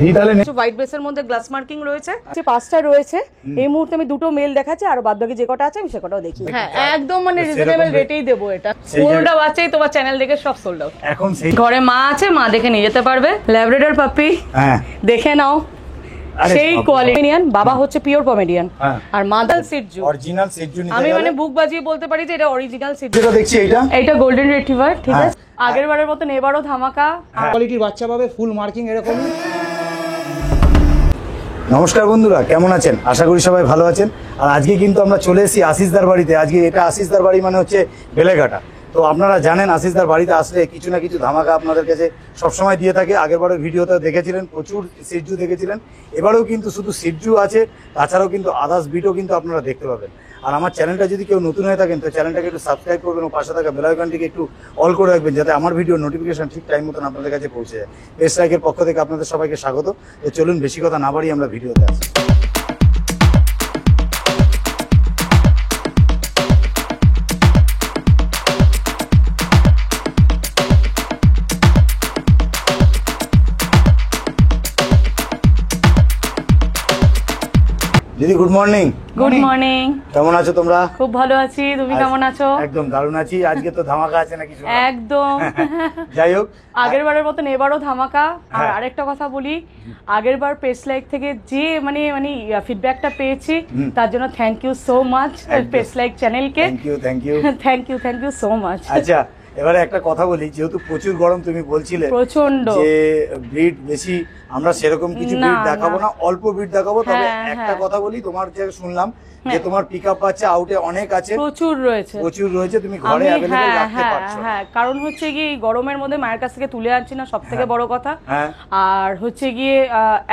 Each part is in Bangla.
হোয়াইট বেসের মধ্যে গ্লাস মার্কিং রয়েছে, পাঁচটা রয়েছে এই মুহূর্তে। আমি দুটো মেল দেখাচ্ছি, আর বাদ বাকি যে কটা আছে আমি সে কটাও দেখি। হ্যাঁ, একদম মানে রিজনেবল রেটেই দেবো এটা। কোনটা বাচ্চাই তোমার চ্যানেল দেখে সব সোল্ড আউট। এখন ঘরে মা আছে, মা দেখে নিয়ে যেতে পারবে। ল্যাব্রাডর পাপি দেখে নাও, সেই কোয়ালিটিয়ান। বাবা হচ্ছে পিওর পমেডিয়ান আর মাদার সিটজু, অরিজিনাল সিটজু। আমি মানে বুক বাজিয়ে বলতে পারি যে এটা অরিজিনাল সিটজু। যেটা দেখছি এইটা গোল্ডেন রিট্রিভার, ঠিক আছে। আগের বারের মতন এবারও ধামাকা কোয়ালিটির বাচ্চা পাবে, ফুল মার্কিং এরকম। নমস্কার বন্ধুরা, কেমন আছেন? আশা করি সবাই ভালো আছেন। আর আজকে কিন্তু আমরা চলে এসেছি আশিসদার বাড়িতে। আজকে এটা আশিসদার বাড়ি মানে হচ্ছে বেলেঘাটা। তো আপনারা জানেন আশিসদার বাড়িতে আসলে কিছু না কিছু ধামাকা আপনাদের কাছে সবসময় দিয়ে থাকে। আগেরবারের ভিডিওতে দেখেছিলেন প্রচুর সিটজু দেখেছিলেন, এবারেও কিন্তু শুধু সিটজু আছে, তাছাড়াও কিন্তু আদার্স বিটও কিন্তু আপনারা দেখতে পাবেন। আর আমার চ্যানেলটা যদি কেউ নতুন হয়ে থাকেন তো চ্যানেলটাকে একটু সাবস্ক্রাইব করবেন ও পাশে থাকা বেল আইকনটিকে একটু অল করে রাখবেন, যাতে আমার ভিডিও নোটিফিকেশন ঠিক টাইম মতন আপনাদের কাছে পৌঁছে যায়। পেজ লাইকের পক্ষ থেকে আপনাদের সবাইকে স্বাগত। তো চলুন বেশি কথা না বাড়িয়ে আমরা ভিডিওতে আসি। দিদি গুড মর্নিং। Good morning. কেমন আছো তোমরা? খুব ভালো আছি, তুমি কেমন আছো? একদম দারুণ আছি। আজকে তো ধামাকা আছে নাকি? একদম। যাই হোক, আগের বারের মতন এবারও ধামাকা। আর আরেকটা কথা বলি, আগের বার পেজ লাইক থেকে যে মানে ফিডব্যাকটা পেয়েছি তার জন্য thank you so much page like চ্যানেলকে। Thank you so much. আচ্ছা, এবারে একটা কথা বলি, যেহেতু প্রচুর গরম, তুমি বলছিলে প্রচন্ড যে ব্রিড বেশি আমরা সেরকম কিছু ব্রিড দেখাবো না, অল্প ব্রিড দেখাবো। তবে একটা কথা বলি, তোমার যে শুনলাম যে তোমার পিকআপ বাচ্চা আউটে অনেক আছে, প্রচুর রয়েছে, তুমি ঘরে অ্যাভেলেবল রাখতে পারছো। হ্যাঁ, কারণ হচ্ছে গিয়ে এই গরমের মধ্যে মায়ের কাছ থেকে তুলে আনছি না, সবথেকে বড় কথা। আর হচ্ছে গিয়ে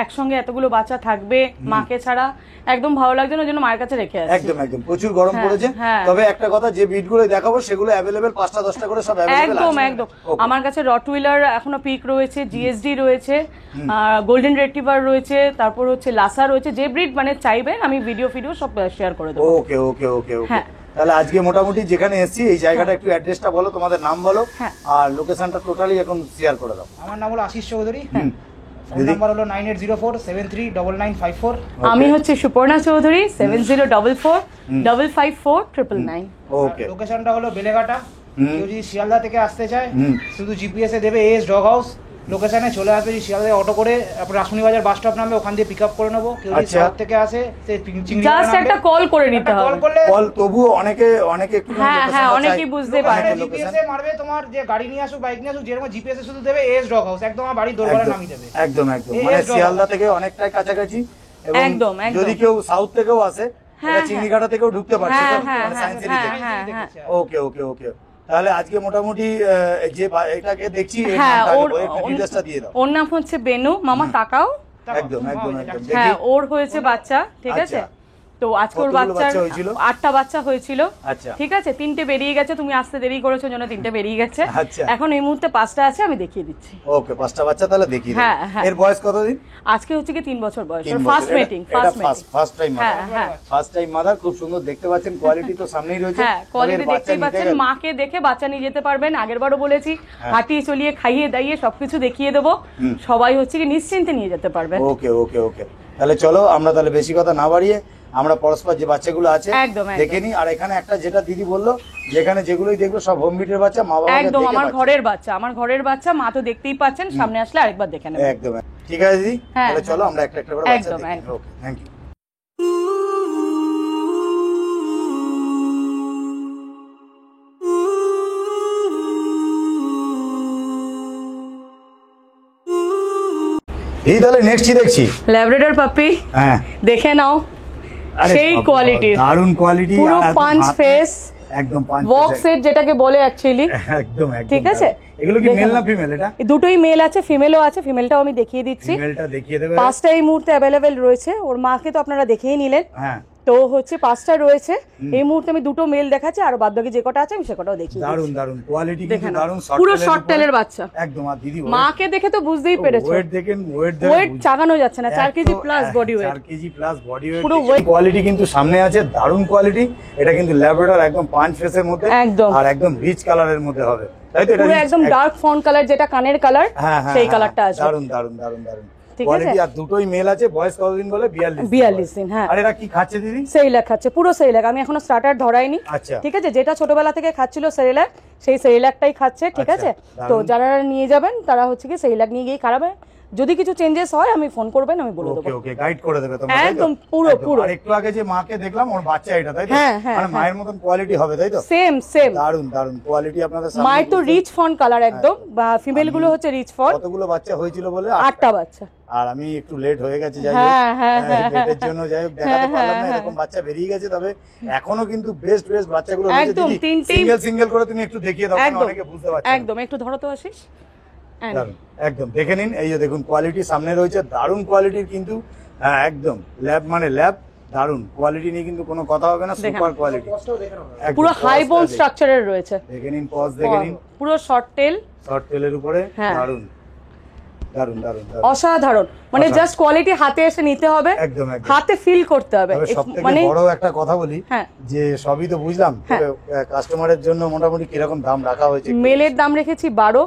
একসঙ্গে এতগুলো বাচ্চা থাকবে মাকে ছাড়া একদম ভালো লাগছে না, ওই জন্য মায়ের কাছে রেখে আসছি। একদম প্রচুর গরম পড়েছে। তবে একটা কথা, যে ব্রিড গুলো দেখাবো সেগুলো অ্যাভেলেবল 5টা 10টা করে সব অ্যাভেলেবল আছে। একদম আমার কাছে রটউইলার এখনো পিক রয়েছে, জিএসডি রয়েছে, গোল্ডেন রিট্রিভার রয়েছে, তারপর হচ্ছে লাসা রয়েছে। যে ব্রিড মানে চাইবেন আমি ভিডিও সব শেয়ার করে দেবো। ওকে। তাহলে আজকে মোটামুটি যেখানে এসেছি এই জায়গাটা একটু অ্যাড্রেসটা বলো, তোমাদের নাম বলো আর লোকেশনটা টোটালি এখন শেয়ার করে দাও। আমার নাম হলো আশিস চৌধুরী, ফোন নাম্বার হলো 9804739954। আমি হচ্ছে সুপর্ণা চৌধুরী, 7044554999। ওকে। লোকেশনটা হলো বেলেঘাটা। কেউ যদি শিয়ালদা থেকে আসতে চায় শুধু জিপিএস এ দেবে এস ডগ হাউস, লোকেশনে চলে আসবে। শিয়ালদা অটো করে আপনার রাসমণি বাজার বাস স্টপ নামবে, ওখান দিয়ে পিক আপ করে নেবো। কেউ যদি সাউথ থেকে আসে সে জাস্ট একটা কল করে নিতে হবে। কল তবু অনেকে একটু অনেকেই বুঝতে পারে। জিপিএস এ মারবে, তোমার যে গাড়ি নিয়ে আসুক বাইক নিয়ে আসুক, যেরকম জিপিএস এ শুধু দেবে এস ডগ হাউস, একদম আমার বাড়ির দরবারে নামিয়ে দেবে। একদম মানে শিয়ালদা থেকে অনেকটাই কাছাকাছি। এবং যদি কেউ সাউথ থেকেও আসে চিংড়িঘাটা থেকেও ঢুকতে পারছে। ওকে। তাহলে আজকে মোটামুটি যে এটাকে দেখছি ওর নাম হচ্ছে বেনু। মামা তাকাও। একদম হ্যাঁ, ওর হয়েছে বাচ্চা, ঠিক আছে। তো আজকে ওর বাচ্চার 8টা বাচ্চা হয়েছিল, ঠিক আছে। 3টে বেরিয়ে গেছে, তুমি আসতে দেরি করেছো জন্য 3টে বেরিয়ে গেছে। এখন এই মুহূর্তে 5টা আছে, আমি দেখিয়ে দিচ্ছি। ওকে, 5টা বাচ্চা তাহলে দেখিয়ে দাও। এর বয়স কতদিন? আজকে হচ্ছে কি 3 বছর বয়স। First time mother. খুব সুন্দর দেখতে পাচ্ছেন, কোয়ালিটি তো সামনেই রয়েছে। হ্যাঁ, কোয়ালিটি দেখতেই পাচ্ছেন। মাকে দেখে বাচ্চা নিয়ে যেতে পারবেন। আগেরবারও বলেছি হাঁটিয়ে চলিয়ে খাইয়ে দাইয়ে সবকিছু দেখিয়ে দেবো, সবাই হচ্ছে কি নিশ্চিন্তে নিয়ে যেতে পারবেন। ওকে। তাহলে চলো আমরা তাহলে বেশি কথা না বাড়িয়ে আমরা পরস্পর যে বাচ্চাগুলো আছে দেখে নিই। আর এখানে একটা যেটা দিদি বললো, যেখানে যেগুলোই দেখবো সব হোম ব্রিডের বাচ্চা, মা বাবা একদম আমার ঘরের বাচ্চা, মা তো দেখতেই পাচ্ছেন, সামনে আসলে আরেকবার দেখে নেবেন। একদম ঠিক আছে দিদি, তাহলে চলো আমরা একটা করে বাচ্চা দেখি। ওকে, থ্যাংক ইউ। এই তাহলে নেক্সট কি দেখছি? ল্যাব্রাডর পাপি। দেখে নাও, সেই কোয়ালিটি, দারুণ কোয়ালিটি, পুরো পাঁচ ফেস, একদম পাঁচ বক্স সেট যেটাকে বলে অ্যাকচুয়ালি। একদম ঠিক আছে। এগুলো কি মেল না ফিমেল? এটা দুটোই মেল আছে, ফিমেলও আছে। ফিমেলটাও আমি দেখিয়ে দিচ্ছি। ফিমেলটা দেখিয়ে দেবে। 5টা এই মুহূর্তে অ্যাভেলেবেল রয়েছে। ওর মাকে তো আপনারা দেখেই নিলেন। তো হচ্ছে 5টা রয়েছে এই মুহূর্তে। আমি দুটো মেল দেখাচ্ছি, আর বাদ বাকি যে কটা আছে আমি সে কটাও দেখি। দারুণ কোয়ালিটি, কিন্তু দারুণ, পুরো শর্ট টেলের বাচ্চা একদম। আর দিদি মাকে দেখে তো বুঝতেই পেরেছো, ওয়েট দেখেন, ওয়েট চাগানো যাচ্ছে না। 4 KG plus body weight, 4 KG plus body weight. পুরো কোয়ালিটি কিন্তু সামনে আছে, দারুণ কোয়ালিটি। এটা কিন্তু ল্যাব্রাডর, একদম পাঁচ ফেসের মধ্যে, একদম আর একদম রিচ কালারের মধ্যে হবে, তাই তো? পুরো একদম ডার্ক ফন কালার, যেটা কানের কালার, সেই কালারটা আছে। দারুণ। ঠিক আছে? কোয়ালিটি আর দুটোই মেল আছে, বয়স কতদিন বলে? 42 দিন। হ্যাঁ, আর এরা কি খাচ্ছে দিদি? সেরিল্যাক খাচ্ছে, পুরো সেরিল্যাক। আমি এখনো স্টার্টার ধরাইনি। আচ্ছা। ঠিক আছে, যেটা ছোটবেলা থেকে খাচ্ছিল সেরিল্যাক, সেই সেরিল্যাকটাই খাচ্ছে। ঠিক আচ্ছা, আছে, তো যারা নিয়ে যাবেন তারা হচ্ছে কি সেরিল্যাক নিয়ে গিয়ে খারাপ। যদি কিছু চেঞ্জেস হয় আমি ফোন করবেন, আমি বলে দেবো। ওকে ওকে, গাইড করে দেবে তোমরা, তাই তো? একদম পুরো একদম। পুরো। আর একটু আগে যে মাকে দেখলাম, ওর বাচ্চা এটা, তাই তো? হ্যাঁ, হ্যাঁ, মানে মায়ের মতন কোয়ালিটি হবে, তাই তো? Same same. দারুন দারুন কোয়ালিটি আপনাদের সামনে। মায়ের তো রিচ ফন কালার একদম, বা ফিমেল গুলো হচ্ছে রিচ ফন। কতগুলো বাচ্চা হয়েছিল বলে? 8টা বাচ্চা। আর আমি একটু লেট হয়ে গেছে, যাই হোক হ্যাঁ, হ্যাঁ, লেটের জন্য যাই হোক দেখাতে পারলাম না। এরকম বাচ্চা বেরিয়ে গেছে, তবে এখনো কিন্তু বেস্ট বেস্ট বাচ্চাগুলো রয়েছে। একদম, দিদি তিনটেই- সিঙ্গেল সিঙ্গেল করে তুমি একটু দেখিয়ে দাও, কারণ একদম অনেকে বুঝতে পারছে না। একদম, একটু ধরো তো আশিস। দারুন, একদম দেখে নিন। এই যে দেখুন কোয়ালিটি সামনে রয়েছে, দারুন কোয়ালিটির কিন্তু। হ্যাঁ একদম ল্যাব মানে ল্যাব, দারুন কোয়ালিটি নিয়ে কিন্তু কোনো কথা হবে না, সুপার কোয়ালিটি। পুরো হাই বোন স্ট্রাকচারের রয়েছে। দেখে নিন, পজ দেখে নিন, পুরো শর্ট টেল, শর্ট টেলের উপরে। হ্যাঁ। দারুন দারুন দারুন দারুন, অসাধারণ। মানে জাস্ট কোয়ালিটি হাতে এসে নিতে হবে, একদম একদম। হাতে ফিল করতে হবে। তবে সবথেকে মানে বড় একটা কথা বলি, হ্যাঁ। যে সবই তো বুঝলাম, কাস্টমারের জন্য মোটামুটি কিরকম দাম রাখা হয়েছে? মেলের দাম রেখেছি 12,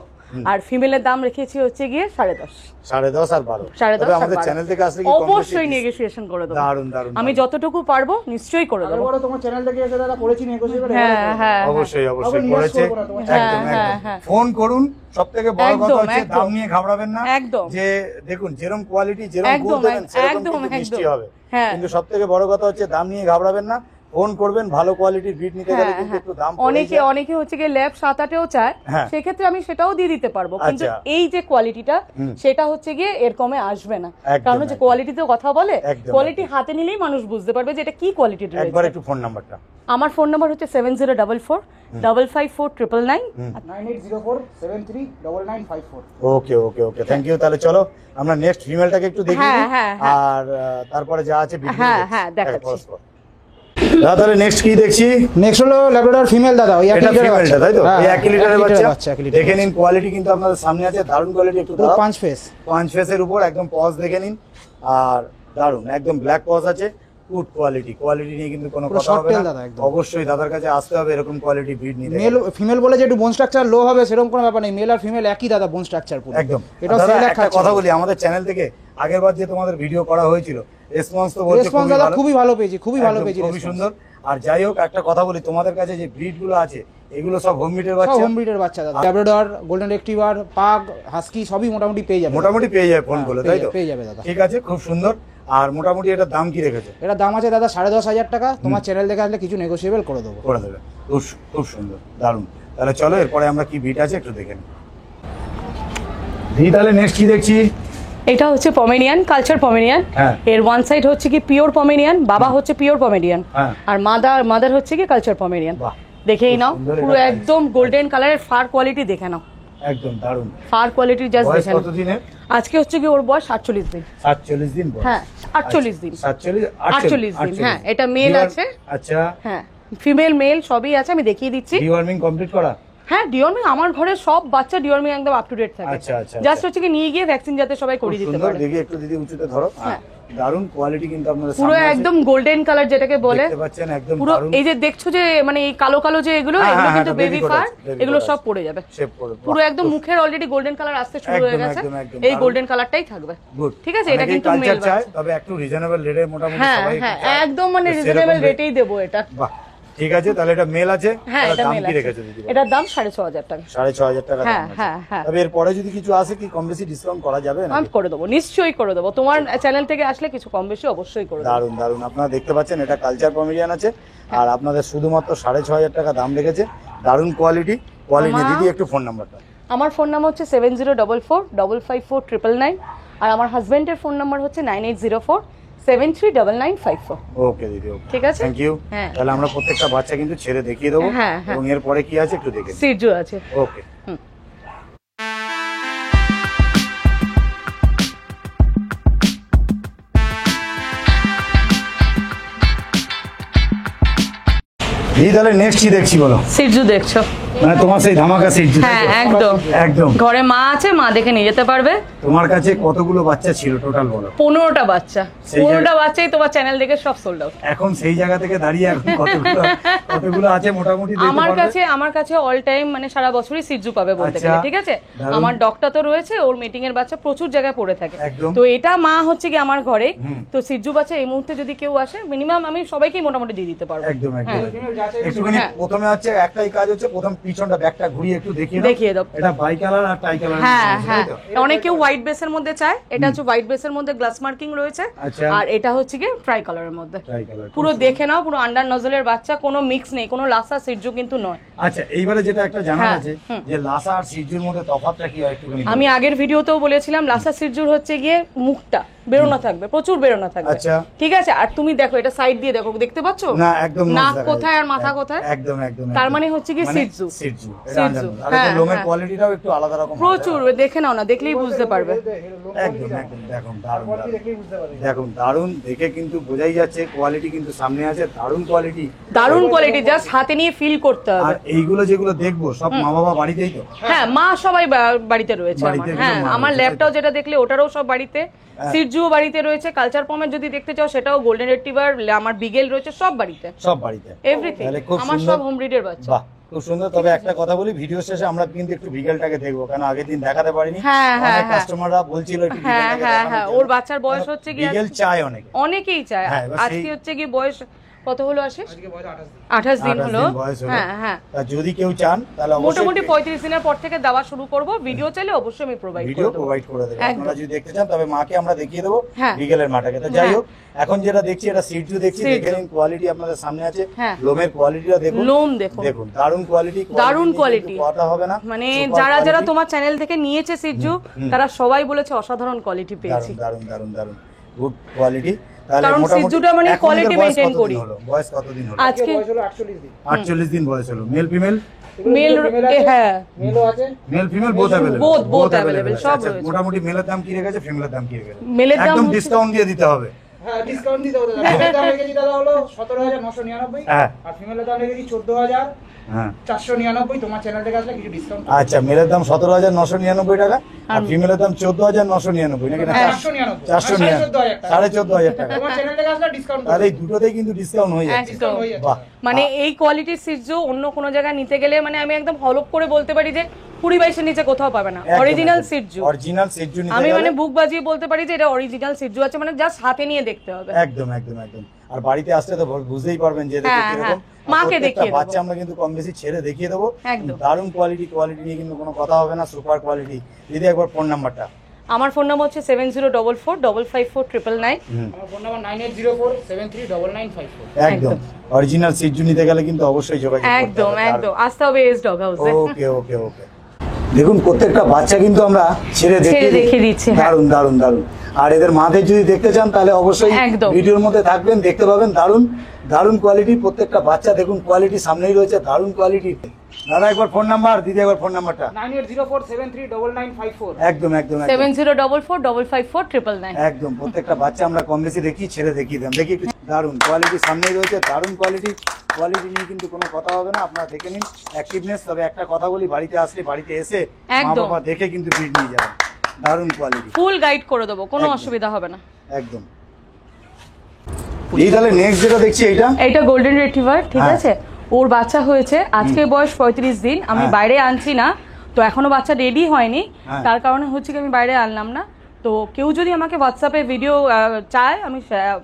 আর ফিমেলের দাম রেখেছি হচ্ছে গিয়ে 10.5। 10.5 আর 12। 10.5 তবে আর আমাদের 12 চ্যানেল থেকে আসলে কি অবশ্যই নেগোসিয়েশন করে দেবো। দারুন দারুন, আমি যতটুকু পারবো নিশ্চয়ই করে দেবো। বড় তোমার চ্যানেল থেকে এসে দাদা করেছি নেগোসিয়েবল। হ্যাঁ হ্যাঁ অবশ্যই অবশ্যই আবার নিরাশ করেছে। করবো না তোমার একদম হ্যাঁ, একদম। হ্যাঁ। ফোন করুন, সবথেকে বড় কথা একদম, হচ্ছে একদম। দাম নিয়ে ঘাবড়াবেন না। একদম। যে দেখুন যেরকম কোয়ালিটি, যেরকম একদম, গুণ দেবেন সেরকম একদম, কিন্তু মিষ্টি একদম। হবে। হ্যাঁ। কিন্তু সবথেকে বড় কথা হচ্ছে দাম নিয়ে ঘাবড়াবেন না। ফোন করবেন, ভালো কোয়ালিটির বিট নিতে গেলে কিন্তু একটু দাম পড়ে অনেকে যায়। অনেকে হচ্ছে গিয়ে ল্যাব 7-8-এও চায়, হ্যাঁ। সেক্ষেত্রে আমি সেটাও দিয়ে দিতে পারবো, কিন্তু আচ্ছা। এই যে কোয়ালিটিটা সেটা হচ্ছে গিয়ে এর কমে আসবে না। একদম, কারণ হচ্ছে একদম। কোয়ালিটিতে কথা বলে, একদম, কোয়ালিটি হাতে নিলেই মানুষ বুঝতে পারবে যে এটা কি কোয়ালিটির একবার রয়েছে। একটু ফোন নাম্বারটা। আমার ফোন নাম্বার হচ্ছে 7044554999। 9804739954। ওকে ওকে ওকে, থ্যাংক ইউ। তাহলে চলো আমরা নেক্সট ফিমেলটাকে একটু দেখি। হ্যাঁ, হ্যাঁ, হ্যাঁ। আর তারপরে যা আছে ভিডিও। হ্যাঁ, হ্যাঁ, দেখাচ্ছি। দাদা তাহলে নেক্সট কি দেখছি? নেক্সট হলো ল্যাব্রাডর ফিমেল দাদা, ওই 1 এটা লিটারের ফিমেলটা, তাই তো? হ্যাঁ, এই 1 লিটারের বাচ্চা। 1 লিটারের দেখে নিন কোয়ালিটি কিন্তু আপনাদের সামনে আছে, দারুণ কোয়ালিটি। একটু পুরো দাও। 5 ফেস। 5 ফেসের উপর একদম পজ দেখে নিন, আর দারুণ একদম ব্ল্যাক পজ আছে। গুড কোয়ালিটি, কোয়ালিটি নিয়ে কিন্তু কোনো পুরো কথা short হবে tail না। দাদা একদম। অবশ্যই দাদার কাছে আসতে হবে এরকম কোয়ালিটি ব্রিড নিতে। মেল ফিমেল বলে যে একটু বোন স্ট্রাকচার লো হবে সেরকম কোনো ব্যাপার নেই, মেল আর ফিমেল একই দাদা বোন স্ট্রাকচার পুরো একদম। এটাও দাদা, সেল একটা কথা বলি, আমাদের চ্যানেল থেকে আগের বার যে তোমাদের ভিডিও করা হয়েছিল, রেসপন্স তো বলছে রেসপন্স খুবই দাদা ভালো। খুবই ভালো পেয়েছি, খুবই ভালো একদম, পেয়েছি, খুবই সুন্দর। আর যাই হোক একটা কথা বলি, তোমাদের কাছে যে ব্রিড গুলো আছে এগুলো সব হোম ব্রিডের বাচ্চা? হোম ব্রিডের বাচ্চা দাদা, ল্যাব্রাডর, গোল্ডেন রিট্রিভার, পাগ, হাস্কি সবই মোটামুটি পেয়ে যাবে। মোটামুটি পেয়ে যায় ফোন করলে, তাই তো? পেয়ে যাবে দাদা। ঠিক আছে, খুব সুন্দর। আর মোটামুটি এটার দাম কি রেখেছে? এটা দাম আছে দাদা 10,500 টাকা। তোমার চ্যানেল দেখে আসলে কিছু নেগোসিয়েবল করে দেবো। করে দেবে। খুব সুন্দর, দারুণ। তাহলে চলো এরপরে আমরা কি ব্রিড আছে একটু দেখে নিই। তাহলে নেক্সট কি দেখছি? এটা হচ্ছে পমেরিয়ান, কালচার পমেরিয়ান। হ্যাঁ। এর ওয়ান সাইড হচ্ছে কি পিওর পমেরিয়ান, বাবা হচ্ছে পিওর পমেরিয়ান, হ্যাঁ। আর মাদার হচ্ছে কি কালচার পমেরিয়ান। বাহ, দেখেই খুব নাও, সুন্দর পুরো এটা একদম গোল্ডেন কালারের ফার কোয়ালিটি দেখে নাও, একদম দারুণ। ফার কোয়ালিটি জাস্ট বয়স দেখে নাও। কত দিনের? আজকে হচ্ছে কি ওর বয়স 48 দিন। 47 দিন বয়স। হ্যাঁ, 48 দিন। 48 দিন, হ্যাঁ, এটা মেল আছে। আচ্ছা, হ্যাঁ, ফিমেল মেল সবই আছে, আমি দেখিয়ে দিচ্ছি। ডিওয়ার্মিং কমপ্লিট করা? হ্যাঁ, ডিওর্মিং আমার ঘরে সব বাচ্চা ডিওর্মিং একদম আপ টু ডেট থাকে। আচ্ছা, আচ্ছা, জাস্ট আচ্ছা। হচ্ছে কি নিয়ে গিয়ে ভ্যাকসিন যাতে সবাই খুব করিয়ে দিতে সুন্দর। পারে। দেখি একটু দিদি উঁচুতে ধরো। হ্যাঁ। দারুণ কোয়ালিটি কিন্তু আপনাদের পুরো সামনে আছে। একদম গোল্ডেন কালার যেটাকে বলে, দেখতে পাচ্ছেন একদম পুরো দারুণ। এই যে দেখছো যে মানে এই কালো কালো যে এগুলো হ্যাঁ, এগুলো হ্যাঁ, কিন্তু এটা বেবি baby ফার, coat আছে, baby এগুলো coat সব আছে। পড়ে যাবে। শেপ করে পুরো একদম মুখের অলরেডি গোল্ডেন কালার আসতে শুরু হয়ে একদম, গেছে, একদম, একদম, এই দারুণ। গোল্ডেন কালারটাই থাকবে। গুড। ঠিক আছে, এটা কিন্তু মেল চায়, বাচ্চা। তবে একটু রিজনেবল রেটে মোটামুটি হ্যাঁ সবাই হ্যাঁ, চায়। একদম মানে তো রিজনেবল সেরকম রেটেই দেবো এটা। বাহ, ঠিক আছে। তাহলে এটা মেল আছে। হ্যাঁ, তাহলে এটা দাম মেল কি আছে। রেখেছে দিদি? এটার দাম 6,500 টাকা। 6,500 টাকা হ্যাঁ, দাম আছে। হ্যাঁ, হ্যাঁ। তবে এরপরে যদি কিছু আসে কি কম বেশি ডিসকাউন্ট করা যাবে না? আমি করে দেবো, নিশ্চয়ই করে দেবো। তোমার চ্যানেল থেকে আসলে কিছু কম বেশি অবশ্যই করে দেবো। দারুন দারুন। আপনারা দেখতে পাচ্ছেন এটা কালচার পমেরিয়ান আছে, আর আপনাদের শুধুমাত্র 6,500 টাকা দাম রেখেছে। দারুন কোয়ালিটি। দিদি একটু ফোন নাম্বারটা। আমার ফোন নাম্বার হচ্ছে 7044554999, আর আমার হাজবেন্ডের ফোন নাম্বার হচ্ছে 9804739954। ওকে দিদি, ওকে, ঠিক আছে? Thank you. হ্যাঁ। তাহলে আমরা প্রত্যেকটা বাচ্চা কিন্তু ছেড়ে দেখিয়ে দেবো, হ্যাঁ, হ্যাঁ। এবং এরপরে কি আছে একটু দেখে নিই। সিজু আছে। ওকে। দিদি তাহলে নেক্সট কি দেখছি বলো? সিজু দেখছো? মানে তোমার সেই ধামাকা সিট। হ্যাঁ একদম একদম। ঘরে মা আছে, মা দেখে নিয়ে যেতে পারবে। তোমার কাছে কতগুলো বাচ্চা ছিল টোটাল বলো? 15টা বাচ্চা। 15টা বাচ্চাই তোমার চ্যানেল দেখে সব সোল্ড আউট। এখন সেই জায়গা থেকে দাঁড়িয়ে এখন কতগুলো আছে মোটামুটি? আমার কাছে অল টাইম মানে সারা বছরই সিজু পাবে বলতে আচ্ছা, গেলে, ঠিক আছে। দারুণ। আমার ডগটা তো রয়েছে, ওর মিটিং এর বাচ্চা প্রচুর জায়গায় পড়ে থাকে। একদম। তো এটা মা হচ্ছে কি আমার ঘরে, তো সিজু বাচ্চা এই মুহূর্তে যদি কেউ আসে মিনিমাম আমি সবাইকেই মোটামুটি দিয়ে দিতে পারবো। একদম একদম। হ্যাঁ। একটুখানি হ্যাঁ। প্রথমে হচ্ছে একটাই কাজ হচ্ছে, প্রথম পিছনটা ব্যাকটা ঘুরিয়ে একটু দেখিয়ে দাও। এটা বাই কালার আর টাই কালার। হ্যাঁ হ্যাঁ, অনেক কেউ হোয়াইট বেসের মধ্যে চায়, এটা হচ্ছে হোয়াইট বেসের মধ্যে গ্লাস মার্কিং রয়েছে। আচ্ছা। আর এটা হচ্ছে কি ট্রাই কালারের মধ্যে। ট্রাই কালার পুরো দেখে নাও, পুরো আন্ডার নজলের বাচ্চা, কোনো মিক্স নেই, কোনো লাসা সিজু কিন্তু নয়। আচ্ছা, এইবারে যেটা একটা জানা হ্যাঁ, আছে যে লাসা আর সিজুর মধ্যে তফাৎটা কি হয় একটুখানি? আমি আগের ভিডিওতেও বলেছিলাম লাসা সিজুর হচ্ছে গিয়ে মুখটা বেরোনো থাকবে, প্রচুর বেরোনো থাকবে। আচ্ছা। ঠিক আছে, আর তুমি দেখো এটা সাইড দিয়ে দেখো, দেখতে পাচ্ছো না একদম নাক কোথায় আর মাথা কোথায়? একদম একদম। তার মানে হচ্ছে কি সিজু। সিজু। সিজু, আর হ্যাঁ, লোমের হ্যাঁ। কোয়ালিটিটাও একটু আলাদা রকম। প্রচুর, দেখে নাও না, দেখলেই বুঝতে পারবে। একদম একদম। দেখুন দারুণ দেখুন দারুণ দেখে কিন্তু বোঝাই যাচ্ছে কোয়ালিটি কিন্তু সামনে আছে, দারুণ কোয়ালিটি। দারুণ কোয়ালিটি, জাস্ট হাতে নিয়ে ফিল করতে আর হবে। এইগুলো যেগুলো দেখবো সব মা বাবা বাড়িতেই তো? হ্যাঁ, মা সবাই বাড়িতে রয়েছে আমার। বাড়িতে হ্যাঁ, একদম মা আমার রয়েছে। ল্যাপটপ যেটা দেখলে ওটারও সব বাড়িতে, সিজুও বাড়িতে রয়েছে, কালচার পমের যদি দেখতে চাও সেটাও, গোল্ডেন রিট্রিভার, আমার বিগেল রয়েছে, সব বাড়িতে, সব বাড়িতে এভরিথিং। তাহলে খুব আমার সুন্দর। সব হোম ব্রিডের বাচ্চা। বাহ, খুব সুন্দর। তবে একটা কথা বলি, ভিডিও শেষে আমরা কিন্তু একটু বিকেলটাকে দেখবো, কারণ আগের দিন দেখাতে পারিনি। হ্যাঁ, হ্যাঁ, হ্যাঁ। কাস্টমাররা বলছিল একটু হ্যাঁ বিকেলটাকে হ্যাঁ দেখানোর হ্যাঁ, জন্য। ওর বাচ্চার বয়স হচ্ছে কি বিকেল চায় অনেকে। অনেকেই চায়। হ্যাঁ, এবার আজকে সেই- হচ্ছে কি বয়স কত হলো আশিস? আজকে বয়স 28 দিন। 28 দিন 28 হলো। দিন বয়স হলো। হ্যাঁ হ্যাঁ, তা যদি কেউ চান তাহলে অবশ্যই মোটামুটি 35 দিনের পর থেকে দেওয়া শুরু করব। ভিডিও চাইলে অবশ্যই আমি প্রোভাইড ভিডিও করে দেবো। প্রোভাইড করে দেবো। একদম। আপনারা যদি দেখতে চান তবে মাকে আমরা দেখিয়ে দেবো হ্যাঁ। বিকেলের মাটাকে। তো যাই হ্যাঁ। হোক, এখন যেটা দেখছি এটা সিজু দেখছি, সিজু। দেখে নিন কোয়ালিটি আপনাদের সামনে আছে। হ্যাঁ। লোমের কোয়ালিটিটা দেখুন। লোম দেখুন। দেখুন দারুণ কোয়ালিটি। দারুণ quality। কথা হবে না, মানে Super যারা quality। তোমার চ্যানেল থেকে নিয়েছে সিজু, তারা সবাই বলেছে অসাধারণ কোয়ালিটি পেয়েছি। দারুণ দারুণ দারুণ গুড কোয়ালিটি। তাহলে কারণ মোটামুটি সিজুটা মানে এখন quality এদের বয়স maintain কতদিন করি। হলো? বয়স কতদিন হলো? আজকে বয়স হলো 48 দিন। 48 দিন বয়স হলো। Male female? মেল, হ্যাঁ মেলও আছে। Male female both available. both available, সব রয়েছে। মোটামুটি মেলের দাম কি রেখেছে, ফিমেলের দাম কি রেখেছে? মেলের দাম একদম হচ্ছে- ডিসকাউন্ট দিয়ে দিতে হবে। হ্যাঁ, ডিসকাউন্ট দিতে হবে। মেলের দাম রেখেছি দাদা হলো 17,999। হ্যাঁ। আর ফিমেলের দাম রেখেছি 14,499। হ্যাঁ। তোমার চ্যানেল থেকে আসলে কিছু ডিসকাউন্ট। আচ্ছা, মেলের দাম 17,999 টাকা আর ফিমেলের দাম 14,999 নাকি না? 499। 499, 14,500 টাকা। তোমার চ্যানেল থেকে আসলে ডিসকাউন্ট। তাহলে এই দুটোতেই কিন্তু ডিসকাউন্ট হয়ে যাচ্ছে। একদম। বাহ, মানে এই কোয়ালিটির সিজু অন্য কোনো জায়গায় নিতে গেলে মানে আমি একদম হলপ করে বলতে পারি যে 20-22 নিচে কোথাও পাবে না। অরিজিনাল সিজু, অরিজিনাল সিজু নিতে আমি গেলে মানে বুক বাজিয়ে বলতে পারি যে এটা অরিজিনাল সিজু আছে, মানে জাস্ট হাতে নিয়ে দেখতে হবে। একদম একদম একদম। আর বাড়িতে আসলে তো বুঝতেই পারবেন যে দেখে হ্যাঁ, কিরকম। হ্যাঁ। আর মাকে প্রত্যেকটা দেখিয়ে দেবো। বাচ্চা আমরা কিন্তু কম বেশি ছেড়ে দেখিয়ে দেবো। একদম। দারুণ কোয়ালিটি নিয়ে কিন্তু কোনো কথা হবে না, সুপার কোয়ালিটি। দিদি একবার ফোন নাম্বারটা। আমার ফোন নাম্বার হচ্ছে 7044554999। আমার ফোন নাম্বার 9804739954। একদম অরিজিনাল সিজু নিতে গেলে কিন্তু অবশ্যই যোগাযোগ করতে একদম হবে। একদম, আসতে হবে এস ডগ হাউসে। ওকে ওকে ওকে। দেখুন প্রত্যেকটা বাচ্চা কিন্তু আমরা ছেড়ে দেখিয়ে দিচ্ছি, হ্যাঁ। দারুণ দারুণ দারুণ। আর এদের মাদের যদি দেখতে চান তাহলে অবশ্যই একদম। ভিডিওর মধ্যে থাকবেন, দেখতে পাবেন। দারুণ দারুণ কোয়ালিটি, প্রত্যেকটা বাচ্চা দেখুন কোয়ালিটি সামনেই রয়েছে, দারুণ কোয়ালিটি। দাদা একবার ফোন নাম্বার, দিদি একবার ফোন নাম্বারটা। 9804739954। একদম একদম একদম 7044554999। একদম। প্রত্যেকটা বাচ্চা আমরা কম বেশি দেখি, ছেড়ে দেখিয়ে দেন। দেখি একটু দারুণ কোয়ালিটি সামনেই রয়েছে, দারুণ কোয়ালিটি নিয়ে কিন্তু কোনো কথা হবে না। আপনারা দেখে নিন অ্যাক্টিভনেস। তবে একটা কথা বলি, বাড়িতে আসলে বাড়িতে এসে মা একদম। বাবা দেখে কিন্তু ব্রিড নিয়ে যাবেন। দারুণ কোয়ালিটি, ফুল গাইড করে দেবো, কোনো একদম। অসুবিধা হবে না। একদম। এই তাহলে নেক্সট যেটা দেখছি এইটা এইটা গোল্ডেন রিট্রিভার, ঠিক হ্যাঁ। আছে। ওর বাচ্চা হয়েছে, আজকে বয়স 35 দিন। আমি হ্যাঁ। বাইরে আনছি না, তো এখনো বাচ্চা রেডি হয়নি, হ্যাঁ। তার কারণে হচ্ছে কি আমি বাইরে আনলাম না। তো কেউ যদি আমাকে হোয়াটসঅ্যাপে ভিডিও চায় আমি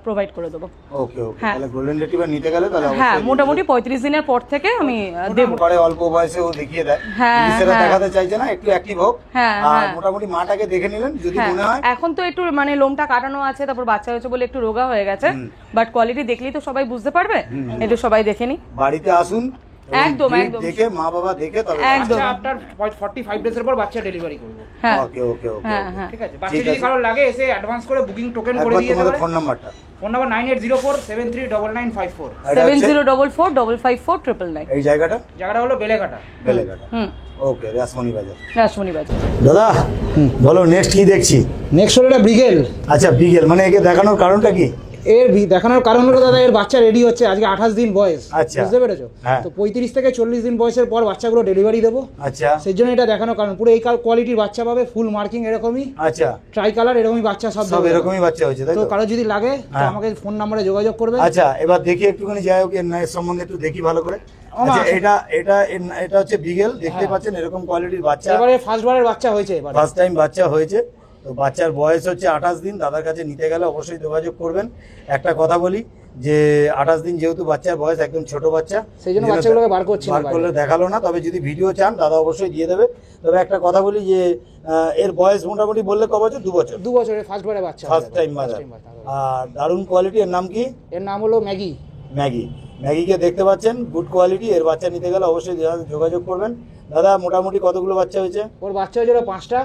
প্রোভাইড করে দেবো। ওকে ওকে। হ্যাঁ। তাহলে গোল্ডেন রিট্রিভার নিতে গেলে তাহলে হ্যাঁ, অবশ্যই মোটামুটি 35 দিনের পর থেকে আমি দেবো। পরে অল্প বয়সে ও দেখিয়ে দেয়, হ্যাঁ, নিজেরা হ্যাঁ। দেখাতে চাইছে না, একটু অ্যাক্টিভ হোক। হ্যাঁ, আর হ্যাঁ। মোটামুটি মাটাকে দেখে নিলেন যদি হ্যাঁ, মনে হয়। এখন তো একটু মানে লোমটা কাটানো আছে, তারপর বাচ্চা হয়েছে বলে একটু রোগা হয়ে গেছে, বাট কোয়ালিটি দেখলেই তো সবাই বুঝতে পারবে। একটু সবাই দেখে নি। বাড়িতে আসুন, একদম, breed একদম। দেখে মা বাবা দেখে তবে একদম। আচ্ছা, আপনার 45 ডেজের পর বাচ্চা ডেলিভারি করব। হ্যাঁ ওকে ওকে ওকে। হ্যাঁ হ্যাঁ। ঠিক আছে, বাচ্চা যদি কারো লাগে এসে অ্যাডভান্স করে বুকিং টোকেন করে একবার দিয়ে তোমাদের দেবে। ফোন নাম্বারটা। Phone number 9804739954। এটা হচ্ছে 7044554999। এই জায়গাটা জায়গাটা হলো বেলেঘাটা। বেলেঘাটা। হুম, ওকে, রাসমণি বাজার। রাসমণি বাজার। দাদা বলো নেক্সট কি দেখছি? নেক্সট হলো এটা ব্রিগেল। আচ্ছা বিগেল, মানে একে দেখানোর কারণটা কি? এর দেখানোর কারণ হলো দাদা এর বাচ্চা রেডি হচ্ছে, আজকে 28 দিন বয়স, আচ্ছা। বুঝতে পেরেছো? হ্যাঁ। তো 35 থেকে 40 দিন বয়সের পর বাচ্চাগুলো ডেলিভারি দেবো, আচ্ছা সেই জন্য এটা দেখানোর কারণ। পুরো এই কোয়ালিটির বাচ্চা পাবে, ফুল মার্কিং এরকমই, আচ্ছা ট্রাই কালার এরকমই বাচ্চা সব সব দেবে। এরকমই বাচ্চা হয়েছে তাই তো তো? কারো যদি লাগে তো হ্যাঁ। আমাকে ফোন নম্বরে যোগাযোগ করবে। আচ্ছা এবার দেখি একটুখানি যাই হোক এর নায়ের সম্বন্ধে একটু দেখি ভালো করে। আচ্ছা এটা হচ্ছে বিগেল, দেখতে পাচ্ছেন এরকম কোয়ালিটির বাচ্চা, এবারে ফার্স্ট বারের বাচ্চা হয়েছে, এবারে ফার্স্ট টাইম বাচ্চা হয়েছে। তো বাচ্চার বয়স হচ্ছে 28 দিন। দাদার কাছে নিতে গেলে অবশ্যই যোগাযোগ করবেন। একটা কথা বলি যে 28 দিন যেহেতু বাচ্চার বয়স, একদম ছোট বাচ্চা, সেই জন্য বাচ্চাগুলোকে বার করছি না, বার করলে দেখালো না, তবে যদি ভিডিও চান দাদা অবশ্যই দিয়ে দেবে। তবে একটা কথা বলি যে এর বয়স মোটামুটি বললে ক বছর? 2 বছর। 2 বছরের ফার্স্ট বারের বাচ্চা, ফার্স্ট টাইম মাদার। আর দারুণ কোয়ালিটি। এর নাম কি? এর নাম হলো ম্যাগি। ম্যাগিকে দেখতে পাচ্ছেন, গুড কোয়ালিটি। এর বাচ্চা নিতে গেলে অবশ্যই যোগাযোগ করবেন। দাদা মোটামুটি কতগুলো বাচ্চা হয়েছে? ওর বাচ্চা হয়েছিল 5টা,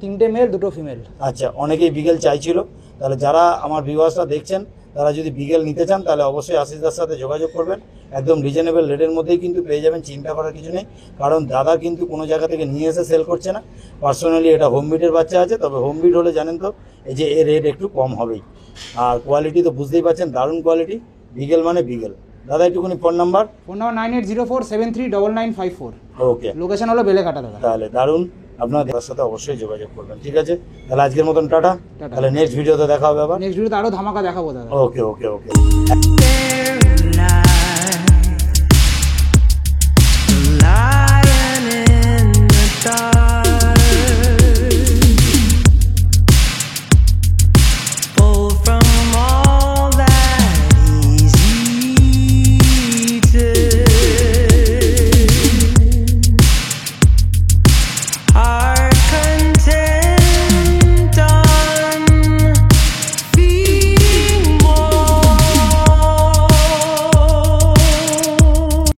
3টে মেল 2টো ফিমেল। আচ্ছা, অনেকেই বিগেল চাইছিল, তাহলে যারা আমার ভিউয়ার্সরা দেখছেন তারা যদি বিগেল নিতে চান তাহলে অবশ্যই আশিসদার সাথে যোগাযোগ করবেন। একদম রিজনেবল রেটের মধ্যেই কিন্তু পেয়ে যাবেন, চিন্তা করার কিছু নেই। কারণ দাদা কিন্তু কোনো জায়গা থেকে নিয়ে এসে সেল করছে না, পার্সোনালি এটা হোম বিটের বাচ্চা আছে। তবে হোম বিট হলে জানেন তো এই যে এর রেট একটু কম হবেই। আর কোয়ালিটি তো বুঝতেই পারছেন, দারুণ কোয়ালিটি। বিগেল মানে বিগেল। দাদা একটুখানি ফোন নাম্বার? Phone number 9804739954। ওকে, লোকেশন হলো বেলেঘাটা দাদা। তাহলে দারুণ, আপনার দাদার সাথে অবশ্যই যোগাযোগ করবেন। ঠিক আছে, তাহলে আজকের মতন টাটা। টাটা। তাহলে নেক্সট ভিডিওতে দেখা হবে আবার। নেক্সট ভিডিওতে আরো ধামাকা দেখাবো দাদা। ওকে ওকে ওকে।